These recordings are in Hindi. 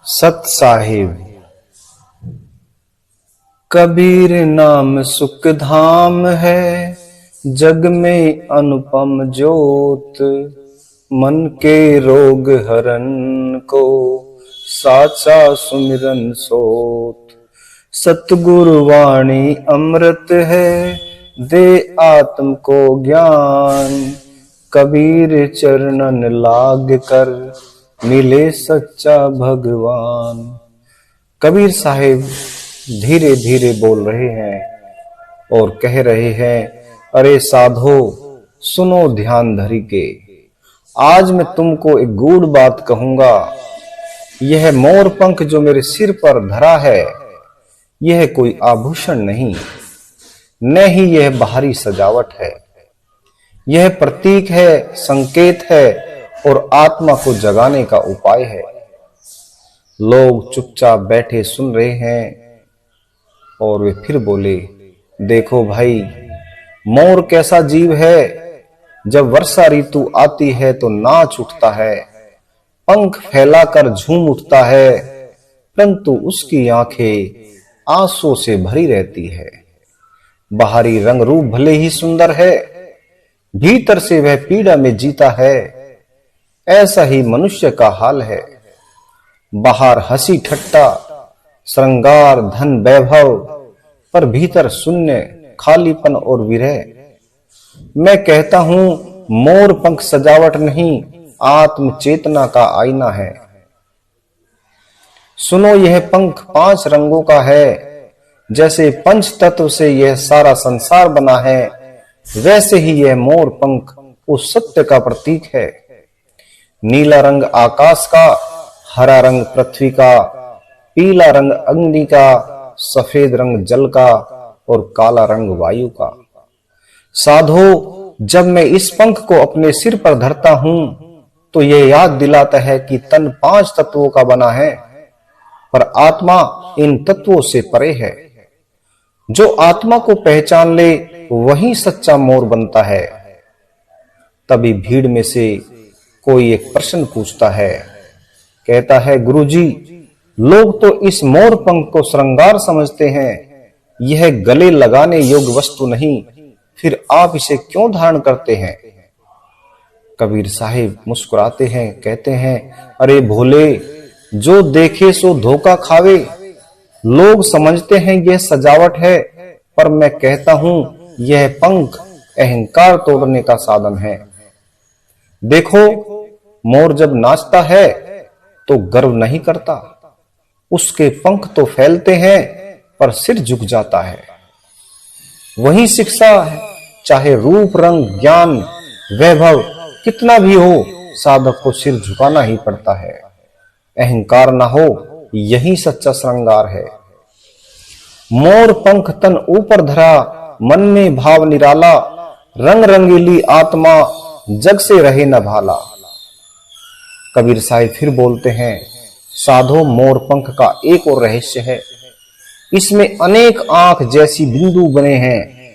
सत साहिब। कबीर नाम सुख धाम है, जग में अनुपम ज्योत। मन के रोग हरन को साचा सुमिरन सोत। सतगुरु वाणी अमृत है, दे आत्म को ज्ञान। कबीर चरणन लाग कर मिले सच्चा भगवान। कबीर साहिब धीरे धीरे बोल रहे हैं और कह रहे हैं, अरे साधो सुनो ध्यान धरी के। आज मैं तुमको एक गूढ़ बात कहूंगा। यह मोर पंख जो मेरे सिर पर धरा है, यह कोई आभूषण नहीं, न ही यह बाहरी सजावट है। यह प्रतीक है, संकेत है और आत्मा को जगाने का उपाय है। लोग चुपचाप बैठे सुन रहे हैं और वे फिर बोले, देखो भाई, मोर कैसा जीव है। जब वर्षा ऋतु आती है तो नाच उठता है, पंख फैलाकर झूम उठता है, परंतु उसकी आंखें आंसू से भरी रहती है। बाहरी रंग रूप भले ही सुंदर है, भीतर से वह पीड़ा में जीता है। ऐसा ही मनुष्य का हाल है। बाहर हंसी ठट्टा, श्रृंगार, धन, वैभव, पर भीतर शून्य, खालीपन और विरह। मैं कहता हूं, मोर पंख सजावट नहीं, आत्म चेतना का आईना है। सुनो, यह पंख 5 रंगों का है। जैसे पंच तत्व से यह सारा संसार बना है, वैसे ही यह मोर पंख उस सत्य का प्रतीक है। नीला रंग आकाश का, हरा रंग पृथ्वी का, पीला रंग अग्नि का, सफेद रंग जल का और काला रंग वायु का। साधो, जब मैं इस पंख को अपने सिर पर धरता हूं तो यह याद दिलाता है कि तन 5 तत्वों का बना है, पर आत्मा इन तत्वों से परे है। जो आत्मा को पहचान ले वही सच्चा मोर बनता है। तभी भीड़ में से कोई एक प्रश्न पूछता है, कहता है, गुरुजी, लोग तो इस मोर पंख को श्रृंगार समझते हैं, यह गले लगाने योग्य वस्तु नहीं, फिर आप इसे क्यों धारण करते हैं? कबीर साहिब मुस्कुराते हैं, कहते हैं, अरे भोले, जो देखे सो धोखा खावे। लोग समझते हैं यह सजावट है, पर मैं कहता हूं यह पंख अहंकार तोड़ने का साधन है। देखो, मोर जब नाचता है तो गर्व नहीं करता, उसके पंख तो फैलते हैं पर सिर झुक जाता है। वही शिक्षा है, चाहे रूप, रंग, ज्ञान, वैभव कितना भी हो, साधक को सिर झुकाना ही पड़ता है। अहंकार ना हो, यही सच्चा श्रृंगार है। मोर पंख तन ऊपर धरा, मन में भाव निराला, रंग रंगीली आत्मा, जग से रहे न भाला। कबीर साहिब फिर बोलते हैं, साधो, मोर पंख का एक और रहस्य है। इसमें अनेक आंख जैसी बिंदु बने हैं।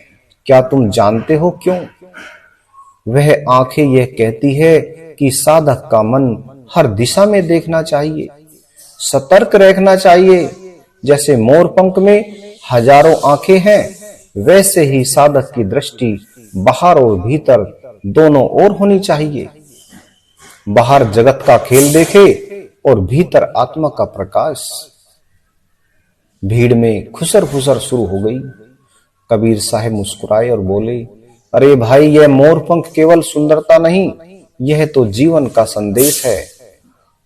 क्या तुम जानते हो क्यों? वह आंखें यह कहती है कि साधक का मन हर दिशा में देखना चाहिए, सतर्क रहना चाहिए। जैसे मोर पंख में हजारों आंखें हैं, वैसे ही साधक की दृष्टि बाहर और भीतर दोनों ओर होनी चाहिए। बाहर जगत का खेल देखे और भीतर आत्मा का प्रकाश। भीड़ में खुसर फुसर शुरू हो गई। कबीर साहब मुस्कुराए और बोले, अरे भाई, यह मोर पंख केवल सुंदरता नहीं, यह तो जीवन का संदेश है।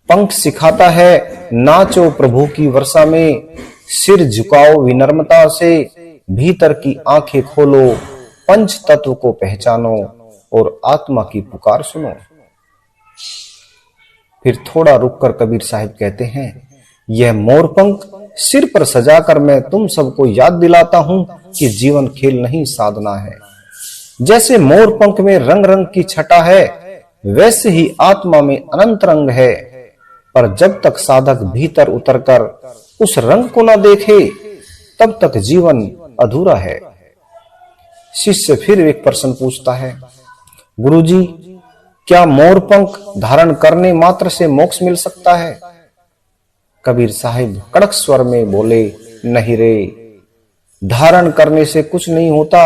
पंख सिखाता है, नाचो प्रभु की वर्षा में, सिर झुकाओ विनम्रता से, भीतर की आंखें खोलो, पंच तत्व को पहचानो और आत्मा की पुकार सुनो। फिर थोड़ा रुककर कबीर साहिब कहते हैं, यह मोर पंख सिर पर सजाकर मैं तुम सबको याद दिलाता हूं कि जीवन खेल नहीं, साधना है। जैसे मोर पंख में रंग रंग की छटा है, वैसे ही आत्मा में अनंत रंग है, पर जब तक साधक भीतर उतरकर उस रंग को न देखे, तब तक जीवन अधूरा है। शिष्य फिर एक प्रश्न पूछता है, गुरुजी, क्या मोर पंख धारण करने मात्र से मोक्ष मिल सकता है? कबीर साहिब कड़क स्वर में बोले, नहीं रे, धारण करने से कुछ नहीं होता।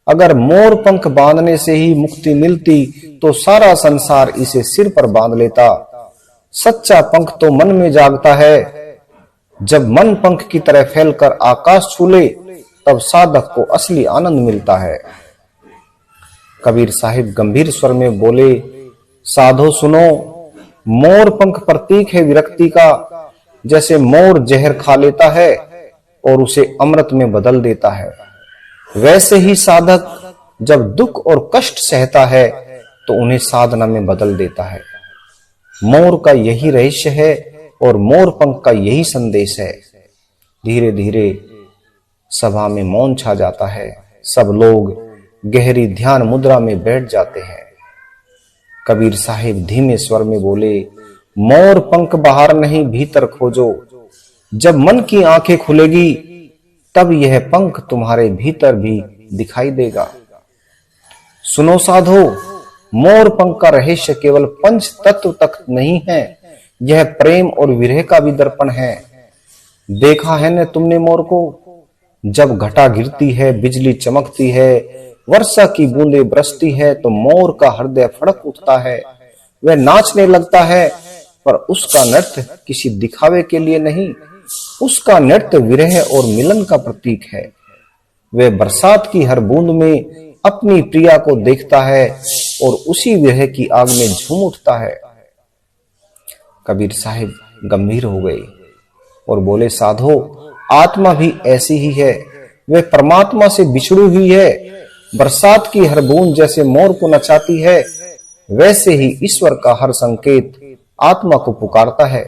अगर मोर पंख बांधने से ही मुक्ति मिलती तो सारा संसार इसे सिर पर बांध लेता। सच्चा पंख तो मन में जागता है। जब मन पंख की तरह फैलकर आकाश छू ले तब साधक को असली आनंद मिलता है। कबीर साहिब गंभीर स्वर में बोले, साधो सुनो, मोर पंख प्रतीक है विरक्ति का। जैसे मोर जहर खा लेता है और उसे अमृत में बदल देता है, वैसे ही साधक जब दुख और कष्ट सहता है तो उन्हें साधना में बदल देता है। मोर का यही रहस्य है और मोर पंख का यही संदेश है। धीरे धीरे सभा में मौन छा जाता है। सब लोग गहरी ध्यान मुद्रा में बैठ जाते हैं। कबीर साहिब धीमे स्वर में बोले, मोर पंख बाहर नहीं भीतर खोजो। जब मन की आंखें खुलेगी तब यह पंख तुम्हारे भीतर भी दिखाई देगा। सुनो साधो, मोर पंख का रहस्य केवल पंच तत्व तक नहीं है, यह प्रेम और विरह का भी दर्पण है। देखा है न तुमने मोर को? जब घटा गिरती है, बिजली चमकती है, वर्षा की बूंदें बरसती है तो मोर का हृदय फड़क उठता है। वह नाचने लगता है, पर उसका नृत्य किसी दिखावे के लिए नहीं, उसका नृत्य विरह और मिलन का प्रतीक है। वह बरसात की हर बूंद में अपनी प्रिया को देखता है और उसी विरह की आग में झूम उठता है। कबीर साहिब गंभीर हो गए और बोले, साधो, आत्मा भी ऐसी ही है। वह परमात्मा से बिछड़ी हुई है। बरसात की हर बूंद जैसे मोर को नचाती है, वैसे ही ईश्वर का हर संकेत आत्मा को पुकारता है।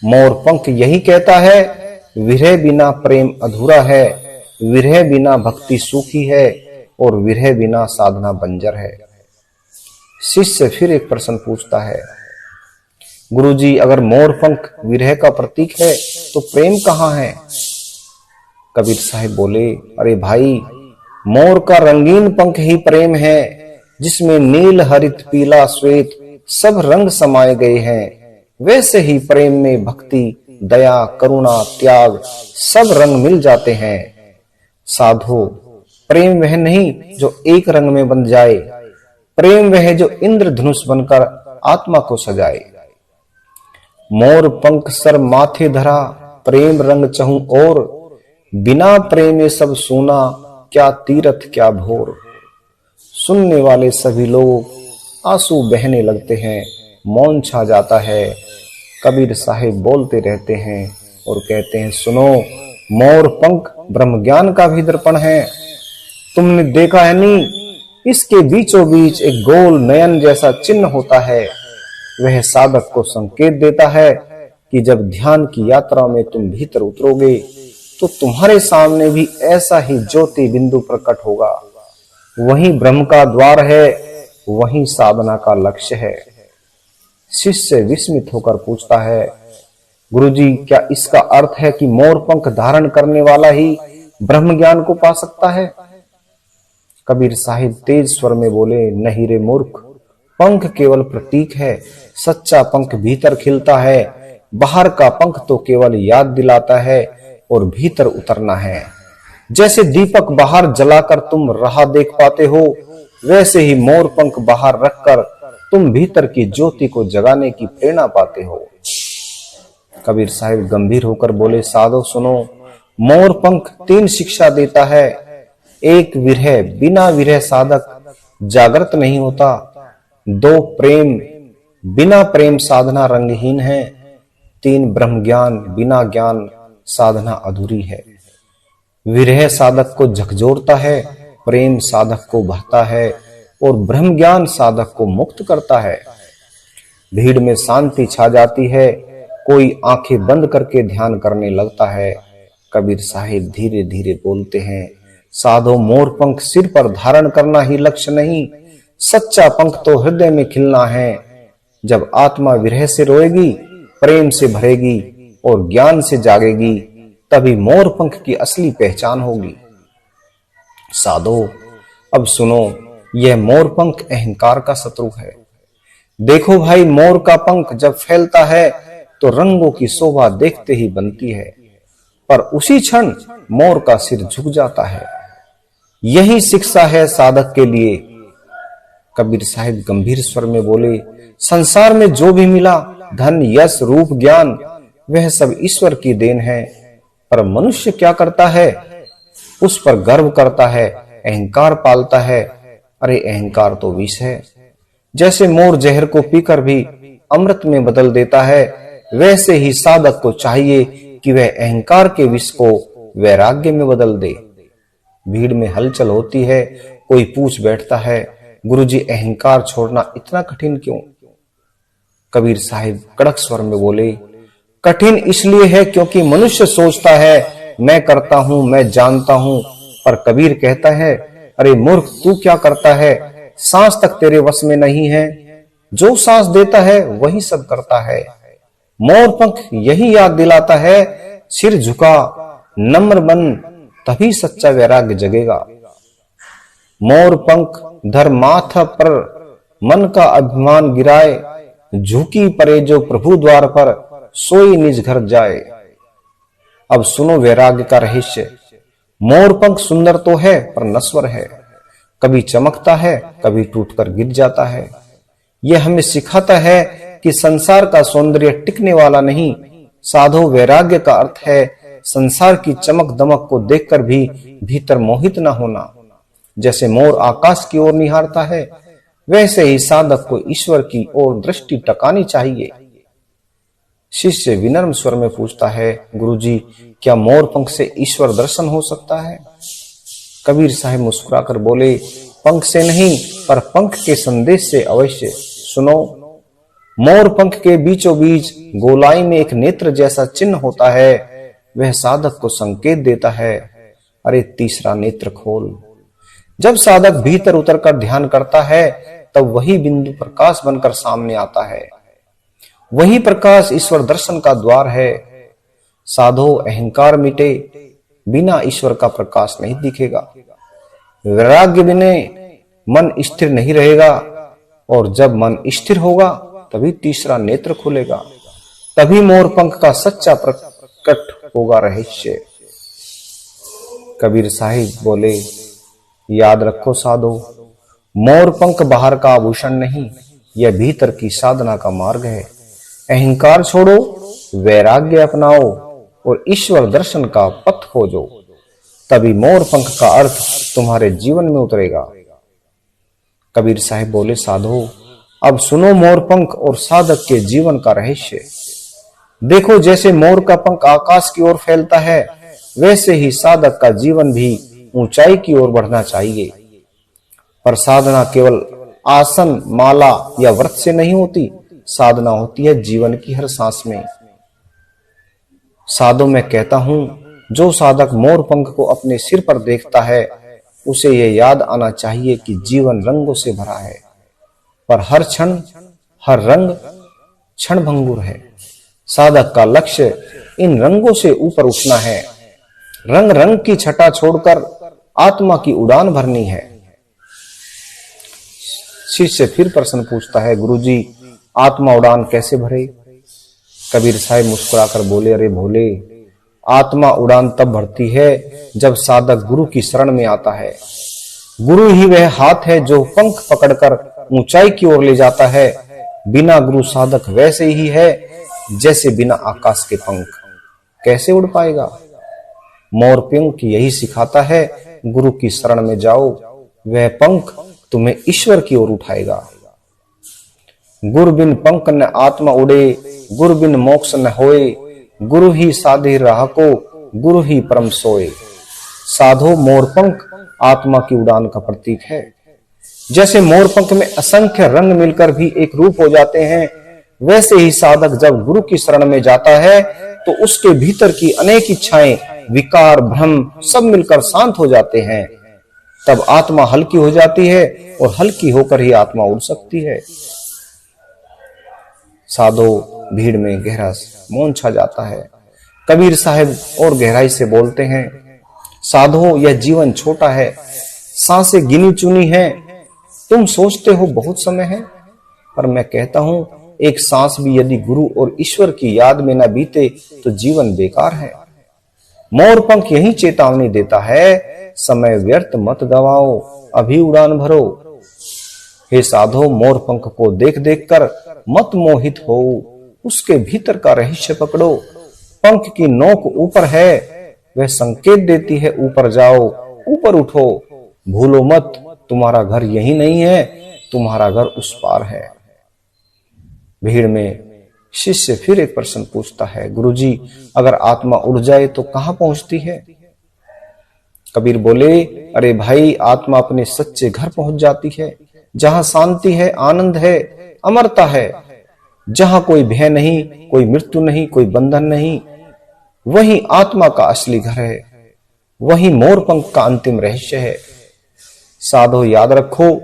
मोर पंख यही कहता है, विरह बिना प्रेम अधूरा है, विरह बिना भक्ति सूखी है और विरह बिना साधना बंजर है। शिष्य फिर एक प्रश्न पूछता है, गुरुजी, अगर मोर पंख विरह का प्रतीक है तो प्रेम कहाँ है? कबीर साहिब बोले, अरे भाई, मोर का रंगीन पंख ही प्रेम है, जिसमें नील हरित पीला श्वेत सब रंग समाये गए हैं। वैसे ही प्रेम में भक्ति, दया, करुणा, त्याग सब रंग मिल जाते हैं। साधो, प्रेम वह नहीं जो एक रंग में बन जाए, प्रेम वह जो इंद्रधनुष बनकर आत्मा को सजाए। मोर पंख सर माथे धरा, प्रेम रंग चहूं और, बिना प्रेम सब सूना, क्या तीरथ क्या भोर। सुनने वाले सभी लोग आंसू बहने लगते हैं, मौन छा जाता है। कबीर साहिब बोलते रहते हैं और कहते हैं, सुनो, मोर पंख ब्रह्म ज्ञान का भी दर्पण है। तुमने देखा है नहीं, इसके बीचों बीच एक गोल नयन जैसा चिन्ह होता है। वह साधक को संकेत देता है कि जब ध्यान की यात्रा में तुम भीतर उतरोगे तो तुम्हारे सामने भी ऐसा ही ज्योति बिंदु प्रकट होगा। वही ब्रह्म का द्वार है, वही साधना का लक्ष्य है। शिष्य विस्मित होकर पूछता है, गुरुजी, क्या इसका अर्थ है कि मोर पंख धारण करने वाला ही ब्रह्म ज्ञान को पा सकता है? कबीर साहिब तेज स्वर में बोले, नहीं रे मूर्ख, पंख केवल प्रतीक है। सच्चा पंख भीतर खिलता है। बाहर का पंख तो केवल याद दिलाता है और भीतर उतरना है। जैसे दीपक बाहर जलाकर तुम राह देख पाते हो, वैसे ही मोर पंख बाहर रखकर तुम भीतर की ज्योति को जगाने की प्रेरणा पाते हो। कबीर साहिब गंभीर होकर बोले, साधो सुनो, मोर पंख 3 शिक्षा देता है। एक, विरह, बिना विरह साधक जागृत नहीं होता। 2, प्रेम, बिना प्रेम साधना रंगहीन है। 3, ब्रह्म ज्ञान, बिना ज्ञान साधना अधूरी है। विरह साधक को झकझोरता है, प्रेम साधक को बहता है और ब्रह्म ज्ञान साधक को मुक्त करता है। भीड़ में शांति छा जाती है। कोई आंखें बंद करके ध्यान करने लगता है। कबीर साहिब धीरे धीरे बोलते हैं, साधो, मोर पंख सिर पर धारण करना ही लक्ष्य नहीं, सच्चा पंख तो हृदय में खिलना है। जब आत्मा विरह से रोएगी, प्रेम से भरेगी और ज्ञान से जागेगी, तभी मोर पंख की असली पहचान होगी। साधो, अब सुनो, यह मोर पंख अहंकार का शत्रु है। देखो भाई, मोर का पंख जब फैलता है तो रंगों की शोभा देखते ही बनती है, पर उसी क्षण मोर का सिर झुक जाता है। यही शिक्षा है साधक के लिए। कबीर साहिब गंभीर स्वर में बोले, संसार में जो भी मिला, धन, यश, रूप, ज्ञान, वह सब ईश्वर की देन है, पर मनुष्य क्या करता है? उस पर गर्व करता है, अहंकार पालता है। अरे अहंकार तो विष है। जैसे मोर जहर को पीकर भी अमृत में बदल देता है, वैसे ही साधक को चाहिए कि वह अहंकार के विष को वैराग्य में बदल दे। भीड़ में हलचल होती है, कोई पूछ बैठता है, गुरुजी अहंकार छोड़ना इतना कठिन क्यों? कबीर साहिब कड़क स्वर में बोले, कठिन इसलिए है क्योंकि मनुष्य सोचता है मैं करता हूं, मैं जानता हूं, पर कबीर कहता है, अरे मूर्ख, तू क्या करता है? सांस तक तेरे वश में नहीं है। जो सांस देता है वही सब करता है। मोर पंख यही याद दिलाता है, सिर झुका, नम्र बन, तभी सच्चा वैराग्य जगेगा। मोर पंख धर माथा पर, मन का अभिमान गिराए, झुकी परे जो प्रभु द्वार पर, सोई निज घर जाए। अब सुनो वैराग्य का रहस्य। मोर पंख सुंदर तो है पर नश्वर है, कभी चमकता है, कभी टूटकर गिर जाता है। यह हमें सिखाता है कि संसार का सौंदर्य टिकने वाला नहीं। साधो वैराग्य का अर्थ है संसार की चमक दमक को देखकर भी भीतर मोहित न होना। जैसे मोर आकाश की ओर निहारता है, वैसे ही साधक को ईश्वर की ओर दृष्टि टकानी चाहिए। शिष्य विनम्र स्वर में पूछता है, गुरुजी, क्या मोर पंख से ईश्वर दर्शन हो सकता है? कबीर साहब मुस्कुराकर बोले, पंख से नहीं, पर पंख के संदेश से अवश्य। सुनो, मोर पंख के बीचों बीच गोलाई में एक नेत्र जैसा चिन्ह होता है, वह साधक को संकेत देता है, अरे तीसरा नेत्र खोल। जब साधक भीतर उतरकर ध्यान करता है, तब वही बिंदु प्रकाश बनकर सामने आता है। वही प्रकाश ईश्वर दर्शन का द्वार है। साधो अहंकार मिटे, बिना ईश्वर का प्रकाश नहीं दिखेगा। वैराग्य बिना मन स्थिर नहीं रहेगा, और जब मन स्थिर होगा तभी तीसरा नेत्र खुलेगा, तभी मोर पंख का सच्चा प्रकट होगा रहस्य। कबीर साहिब बोले, याद रखो साधो, मोर पंख बाहर का आभूषण नहीं, यह भीतर की साधना का मार्ग है। अहंकार छोड़ो, वैराग्य अपनाओ और ईश्वर दर्शन का पथ खोजो, तभी मोर पंख का अर्थ तुम्हारे जीवन में उतरेगा। कबीर साहिब बोले, साधो अब सुनो मोर पंख और साधक के जीवन का रहस्य। देखो, जैसे मोर का पंख आकाश की ओर फैलता है, वैसे ही साधक का जीवन भी ऊंचाई की ओर बढ़ना चाहिए। पर साधना केवल आसन, माला या व्रत से नहीं होती, साधना होती है जीवन की हर सांस में। साधो मैं कहता हूं, जो साधक मोर पंख को अपने सिर पर देखता है, उसे यह याद आना चाहिए कि जीवन रंगों से भरा है, पर हर क्षण, हर रंग क्षणभंगुर है। साधक का लक्ष्य इन रंगों से ऊपर उठना है। रंग रंग की छटा छोड़कर आत्मा की उड़ान भरनी है। शिष्य फिर प्रश्न पूछता है, गुरुजी, आत्मा उड़ान कैसे भरे? कबीर साहिब मुस्कुराकर बोले, अरे भोले, आत्मा उड़ान तब भरती है जब साधक गुरु की शरण में आता है। गुरु ही वह हाथ है जो पंख पकड़कर ऊंचाई की ओर ले जाता है। बिना गुरु साधक वैसे ही है जैसे बिना आकाश के पंख। कैसे उड़ पाएगा? मोर पंख यही सिखाता है, गुरु की शरण में जाओ, वह पंख तुम्हें ईश्वर की ओर उठाएगा। गुरु बिन पंख न आत्मा उड़े, गुरु बिन मोक्ष न होए, गुरु ही साधे राह को, गुरु ही परम सोए। साधो मोर पंख आत्मा की उड़ान का प्रतीक है। जैसे मोर पंख में असंख्य रंग मिलकर भी एक रूप हो जाते हैं, वैसे ही साधक जब गुरु की शरण में जाता है तो उसके भीतर की अनेक इच्छाएं, विकार, भ्रम सब मिलकर शांत हो जाते हैं। तब आत्मा हल्की हो जाती है और हल्की होकर ही आत्मा उड़ सकती है। साधो भीड़ में गहरा मौन छा जाता है। कबीर साहब और गहराई से बोलते हैं, साधो यह जीवन छोटा है, सांसें गिनी चुनी हैं। तुम सोचते हो बहुत समय है, पर मैं कहता हूं एक सांस भी यदि गुरु और ईश्वर की याद में न बीते तो जीवन बेकार है। मोर पंख यही चेतावनी देता है, समय व्यर्थ मत गवाओ, अभी उड़ान भरो। हे साधो, मोर पंख को देख देख कर मत मोहित हो, उसके भीतर का रहस्य पकड़ो। पंख की नोक ऊपर है, वह संकेत देती है ऊपर जाओ, ऊपर उठो। भूलो मत, तुम्हारा घर यही नहीं है, तुम्हारा घर उस पार है। भीड़ में शिष्य फिर एक प्रश्न पूछता है, गुरुजी, अगर आत्मा उड़ जाए तो कहां पहुंचती है? कबीर बोले, अरे भाई, आत्मा अपने सच्चे घर पहुंच जाती है, जहां शांति है, आनंद है, अमरता है, जहां कोई भय नहीं, कोई मृत्यु नहीं, कोई बंधन नहीं। वही आत्मा का असली घर है, वही मोरपंख का अंतिम रहस्य है। साधो, याद रखो,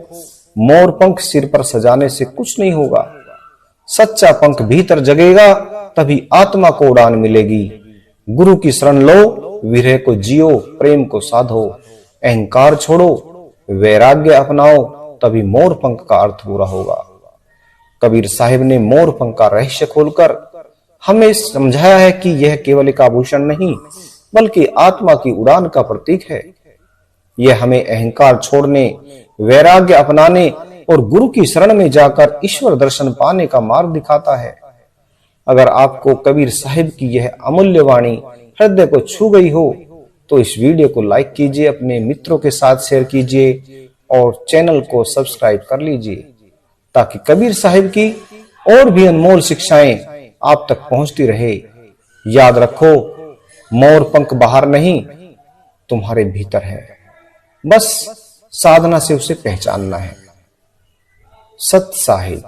मोरपंख सिर पर सजाने से कुछ नहीं होगा। सच्चा पंख भीतर जगेगा, तभी आत्मा को उड़ान मिलेगी। गुरु की शरण लो, विरह को जियो, प्रेम को साधो, अहंकार छोड़ो, वैराग्य अपनाओ, तभी मोर पंख का अर्थ पूरा होगा। कबीर साहिब ने मोर पंख का रहस्य खोलकर हमें समझाया है कि यह केवल एक आभूषण नहीं, बल्कि आत्मा की उड़ान का प्रतीक है। यह हमें अहंकार छोड़ने, वैराग्य अपनाने और गुरु की शरण में जाकर ईश्वर दर्शन पाने का मार्ग दिखाता है। अगर आपको कबीर साहिब की यह अमूल्य वाणी हृदय को छू गई हो तो इस वीडियो को लाइक कीजिए, अपने मित्रों के साथ शेयर कीजिए और चैनल को सब्सक्राइब कर लीजिए, ताकि कबीर साहिब की और भी अनमोल शिक्षाएं आप तक पहुंचती रहे। याद रखो, मोर पंख बाहर नहीं, तुम्हारे भीतर है, बस साधना से उसे पहचानना है। सत साहिब।